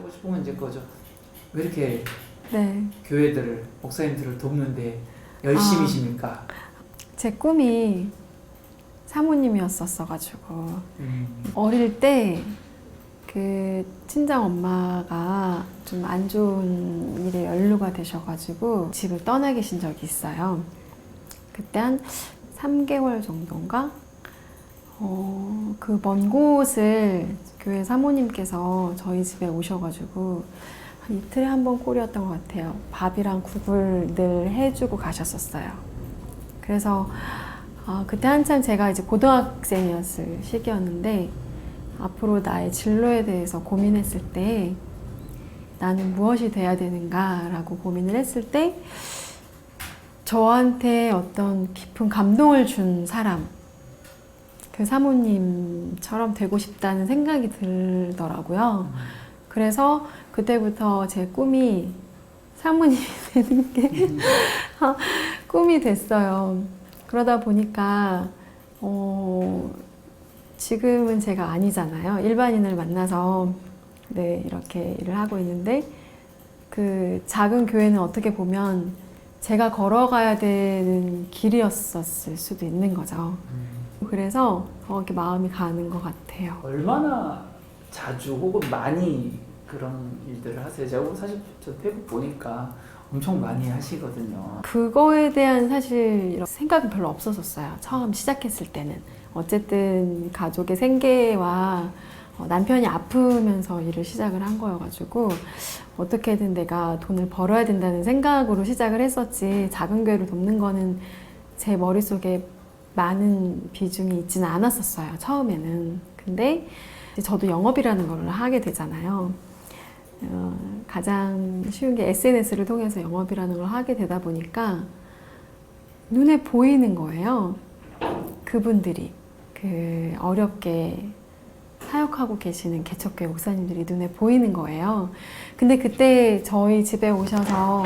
여쭤보고 싶은 건 이제 그거죠. 왜 이렇게 네. 교회들을, 목사님들을 돕는데 열심이십니까? 제 꿈이 사모님이었었어가지고 어릴 때 그 친정 엄마가 좀 안 좋은 일에 연루가 되셔가지고 집을 떠나 계신 적이 있어요. 그때 한 3개월 정도인가? 그 먼 곳을 교회 사모님께서 저희 집에 오셔가지고 한 이틀에 한 번 꼴이었던 것 같아요. 밥이랑 국을 늘 해주고 가셨었어요. 그래서 그때 한참 제가 이제 고등학생이었을 시기였는데 앞으로 나의 진로에 대해서 고민했을 때 나는 무엇이 돼야 되는가라고 고민을 했을 때 저한테 어떤 깊은 감동을 준 사람, 그 사모님처럼 되고 싶다는 생각이 들더라고요. 그래서 그때부터 제 꿈이 사모님이 되는 게 꿈이 됐어요. 그러다 보니까 지금은 제가 아니잖아요. 일반인을 만나서 네, 이렇게 일을 하고 있는데 그 작은 교회는 어떻게 보면 제가 걸어가야 되는 길이었었을 수도 있는 거죠. 그래서 더 이렇게 마음이 가는 것 같아요. 얼마나 자주 혹은 많이 그런 일들을 하세요? 제가 사실 저 페북 보니까 엄청 많이 하시거든요. 그거에 대한 사실 생각은 별로 없었었어요. 처음 시작했을 때는. 어쨌든 가족의 생계와 남편이 아프면서 일을 시작을 한 거여가지고 어떻게든 내가 돈을 벌어야 된다는 생각으로 시작을 했었지 작은 교회를 돕는 거는 제 머릿속에 많은 비중이 있지는 않았었어요. 처음에는. 근데 이제 저도 영업이라는 걸 하게 되잖아요. 가장 쉬운 게 SNS를 통해서 영업이라는 걸 하게 되다 보니까 눈에 보이는 거예요. 그분들이 그 어렵게 사역하고 계시는 개척교회 목사님들이 눈에 보이는 거예요. 근데 그때 저희 집에 오셔서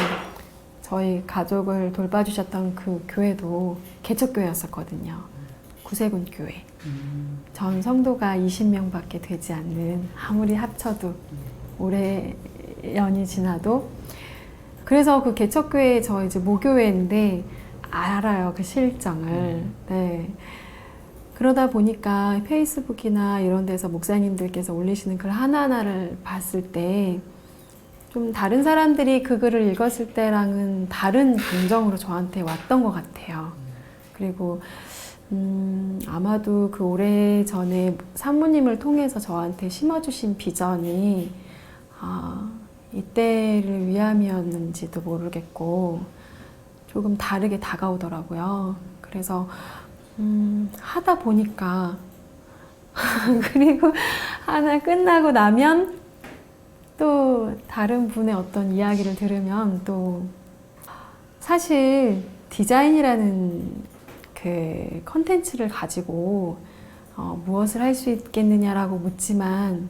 저희 가족을 돌봐주셨던 그 교회도 개척교회였었거든요. 구세군 교회. 전 성도가 20명밖에 되지 않는, 아무리 합쳐도 올해 연이 지나도. 그래서 그 개척교회 저 이제 모교회인데 알아요, 그 실정을. 네. 그러다 보니까 페이스북이나 이런 데서 목사님들께서 올리시는 글 하나하나를 봤을 때 좀 다른 사람들이 그 글을 읽었을 때랑은 다른 감정으로 저한테 왔던 것 같아요. 그리고 아마도 그 오래전에 사모님을 통해서 저한테 심어주신 비전이 이때를 위함이었는지도 모르겠고 조금 다르게 다가오더라고요. 그래서 하다 보니까 그리고 하나 끝나고 나면 또 다른 분의 어떤 이야기를 들으면 또 사실 디자인이라는 그 컨텐츠를 가지고 무엇을 할 수 있겠느냐라고 묻지만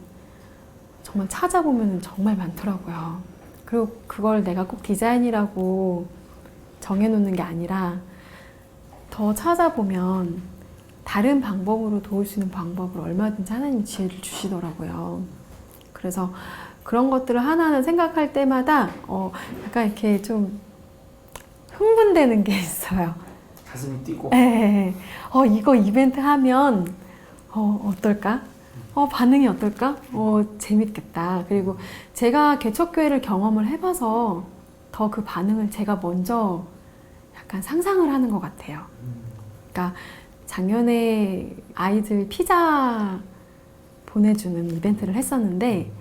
정말 찾아보면 정말 많더라고요. 그리고 그걸 내가 꼭 디자인이라고 정해놓는 게 아니라 더 찾아보면 다른 방법으로 도울 수 있는 방법을 얼마든지 하나님 지혜를 주시더라고요. 그래서 그런 것들을 하나하나 생각할 때마다 약간 이렇게 좀 흥분되는 게 있어요. 가슴이 뛰고. 네. 이거 이벤트 하면 어떨까? 반응이 어떨까? 재밌겠다. 그리고 제가 개척교회를 경험을 해봐서 더 그 반응을 제가 먼저 약간 상상을 하는 것 같아요. 그러니까 작년에 아이들 피자 보내주는 이벤트를 했었는데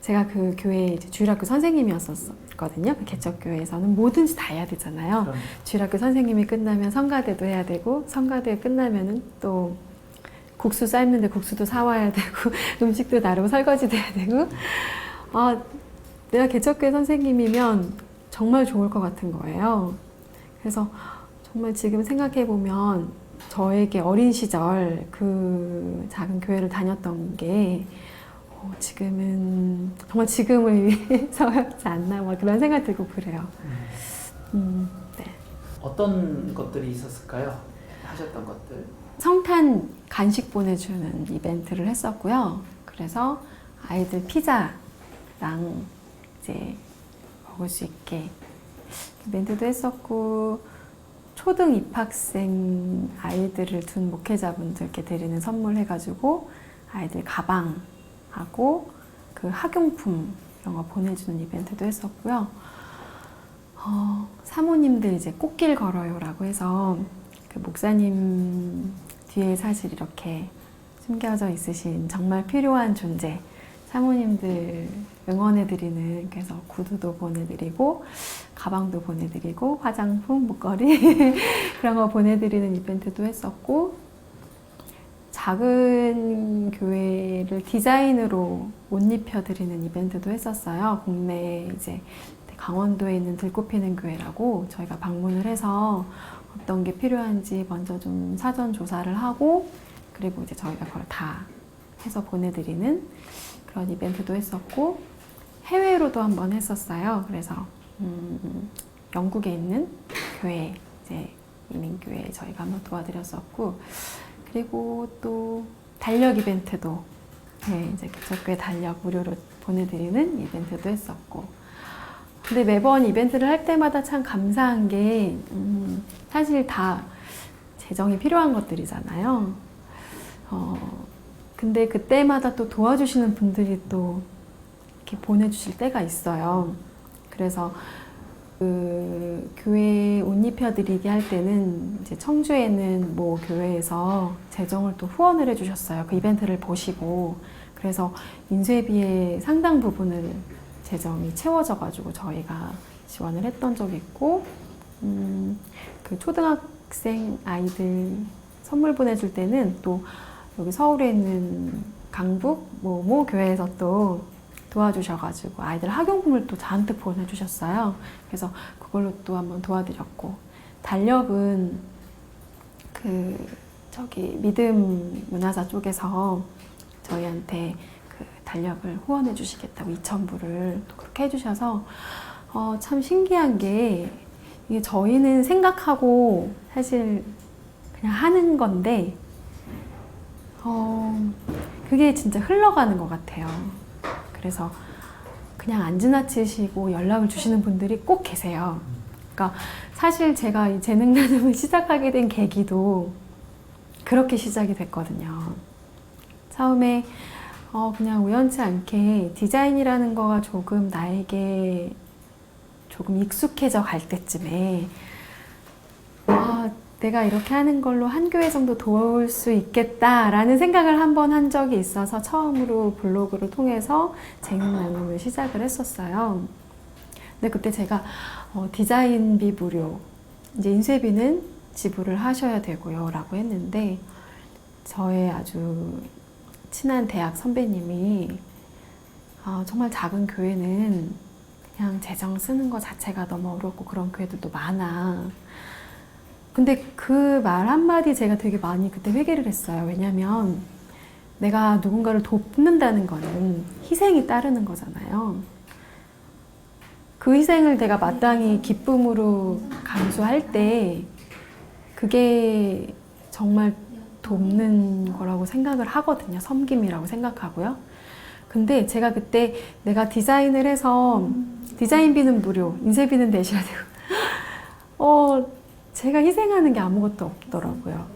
제가 그 교회 주일학교 선생님이었었거든요. 그 개척교회에서는 뭐든지 다 해야 되잖아요. 그럼. 주일학교 선생님이 끝나면 성가대도 해야 되고 성가대 끝나면은 또 국수 삶는데 국수도 사와야 되고 음식도 나르고 설거지도 해야 되고 내가 개척교회 선생님이면 정말 좋을 것 같은 거예요. 그래서 정말 지금 생각해보면 저에게 어린 시절 그 작은 교회를 다녔던 게 지금은 정말 지금을 위해서였지 않나 뭐 그런 생각 들고 그래요. 네. 어떤 것들이 있었을까요? 하셨던 것들? 성탄 간식 보내주는 이벤트를 했었고요. 그래서 아이들 피자 식당 이제 먹을 수 있게 이벤트도 했었고, 초등 입학생 아이들을 둔 목회자분들께 드리는 선물 해가지고 아이들 가방하고 그 학용품 이런 거 보내주는 이벤트도 했었고요. 사모님들 이제 꽃길 걸어요라고 해서 그 목사님 뒤에 사실 이렇게 숨겨져 있으신 정말 필요한 존재, 사모님들 응원해드리는, 그래서 구두도 보내드리고 가방도 보내드리고 화장품, 목걸이 그런 거 보내드리는 이벤트도 했었고, 작은 교회를 디자인으로 옷 입혀드리는 이벤트도 했었어요. 국내에 이제 강원도에 있는 들꽃피는 교회라고 저희가 방문을 해서 어떤 게 필요한지 먼저 좀 사전 조사를 하고, 그리고 이제 저희가 그걸 다 해서 보내드리는 그런 이벤트도 했었고, 해외로도 한번 했었어요. 그래서 영국에 있는 교회, 이제 이민교회 저희가 한번 도와드렸었고, 그리고 또 달력 이벤트도, 네, 이제 개척교회 달력 무료로 보내드리는 이벤트도 했었고. 근데 매번 이벤트를 할 때마다 참 감사한 게 사실 다 재정이 필요한 것들이잖아요. 근데 그때마다 또 도와주시는 분들이 또 이렇게 보내주실 때가 있어요. 그래서 그 교회 옷 입혀드리게 할 때는 이제 청주에는 뭐 교회에서 재정을 또 후원을 해주셨어요. 그 이벤트를 보시고. 그래서 인쇄비의 상당 부분을 재정이 채워져가지고 저희가 지원을 했던 적이 있고, 그 초등학생 아이들 선물 보내줄 때는 또 여기 서울에 있는 강북 모 교회에서 또 도와주셔가지고 아이들 학용품을 또 잔뜩 보내주셨어요. 그래서 그걸로 또 한번 도와드렸고, 달력은 그 저기 믿음 문화사 쪽에서 저희한테 그 달력을 후원해 주시겠다고 2,000부를 또 그렇게 해주셔서 참 신기한 게, 이게 저희는 생각하고 사실 그냥 하는 건데 그게 진짜 흘러가는 것 같아요. 그래서 그냥 안 지나치시고 연락을 주시는 분들이 꼭 계세요. 그러니까 사실 제가 이 재능 나눔을 시작하게 된 계기도 그렇게 시작이 됐거든요. 처음에 그냥 우연치 않게 디자인이라는 거가 조금 나에게 조금 익숙해져 갈 때쯤에 내가 이렇게 하는 걸로 한 교회 정도 도울 수 있겠다라는 생각을 한번 한 적이 있어서 처음으로 블로그를 통해서 재능 나눔을 시작을 했었어요. 근데 그때 제가 디자인비 무료, 이제 인쇄비는 지불을 하셔야 되고요 라고 했는데, 저의 아주 친한 대학 선배님이 정말 작은 교회는 그냥 재정 쓰는 거 자체가 너무 어렵고 그런 교회들도 많아. 근데 그 말 한마디 제가 되게 많이 그때 회개를 했어요. 왜냐면 내가 누군가를 돕는다는 거는 희생이 따르는 거잖아요. 그 희생을 내가 마땅히 기쁨으로 감수할 때 그게 정말 돕는 거라고 생각을 하거든요. 섬김이라고 생각하고요. 근데 제가 그때 내가 디자인을 해서 디자인비는 무료, 인쇄비는 내셔야 되고 제가 희생하는 게 아무것도 없더라고요.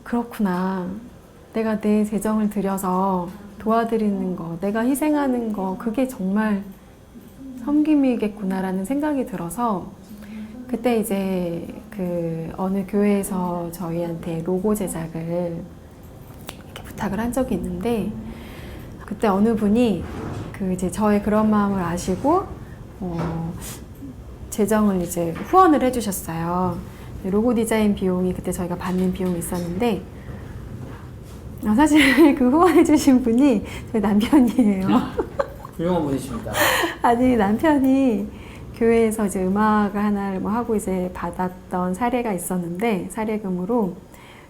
그렇구나. 내가 내 재정을 들여서 도와드리는 거, 내가 희생하는 거, 그게 정말 섬김이겠구나라는 생각이 들어서, 그때 이제 그 어느 교회에서 저희한테 로고 제작을 이렇게 부탁을 한 적이 있는데, 그때 어느 분이 그 이제 저의 그런 마음을 아시고 재정을 이제 후원을 해주셨어요. 로고 디자인 비용이 그때 저희가 받는 비용이 있었는데, 사실 그 후원해주신 분이 저희 남편이에요. 훌륭한 분이십니다. 아니, 남편이 교회에서 이제 음악을 하나를 뭐 하고 이제 받았던 사례가 있었는데, 사례금으로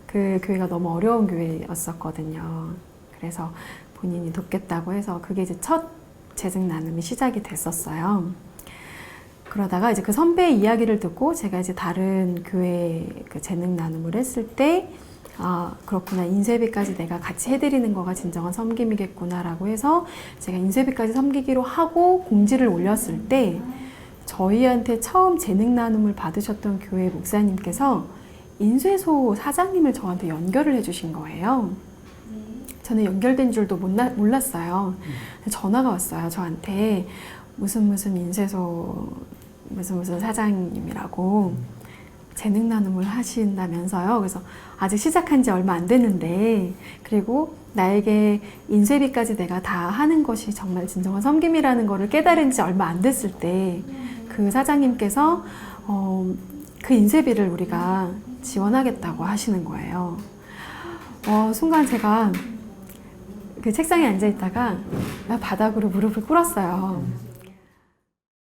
그 교회가 너무 어려운 교회였었거든요. 그래서 본인이 돕겠다고 해서 그게 이제 첫 재능 나눔이 시작이 됐었어요. 그러다가 이제 그 선배의 이야기를 듣고 제가 이제 다른 교회 그 재능 나눔을 했을 때 아, 그렇구나. 인쇄비까지 내가 같이 해드리는 거가 진정한 섬김이겠구나라고 해서 제가 인쇄비까지 섬기기로 하고 공지를 올렸을 때 저희한테 처음 재능 나눔을 받으셨던 교회 목사님께서 인쇄소 사장님을 저한테 연결을 해주신 거예요. 저는 연결된 줄도 몰랐어요. 전화가 왔어요, 저한테. 무슨 인쇄소 무슨 사장님이라고 재능 나눔을 하신다면서요. 그래서 아직 시작한 지 얼마 안 됐는데, 그리고 나에게 인쇄비까지 내가 다 하는 것이 정말 진정한 섬김이라는 거를 깨달은 지 얼마 안 됐을 때 그 사장님께서 그 인쇄비를 우리가 지원하겠다고 하시는 거예요. 순간 제가 그 책상에 앉아 있다가 바닥으로 무릎을 꿇었어요.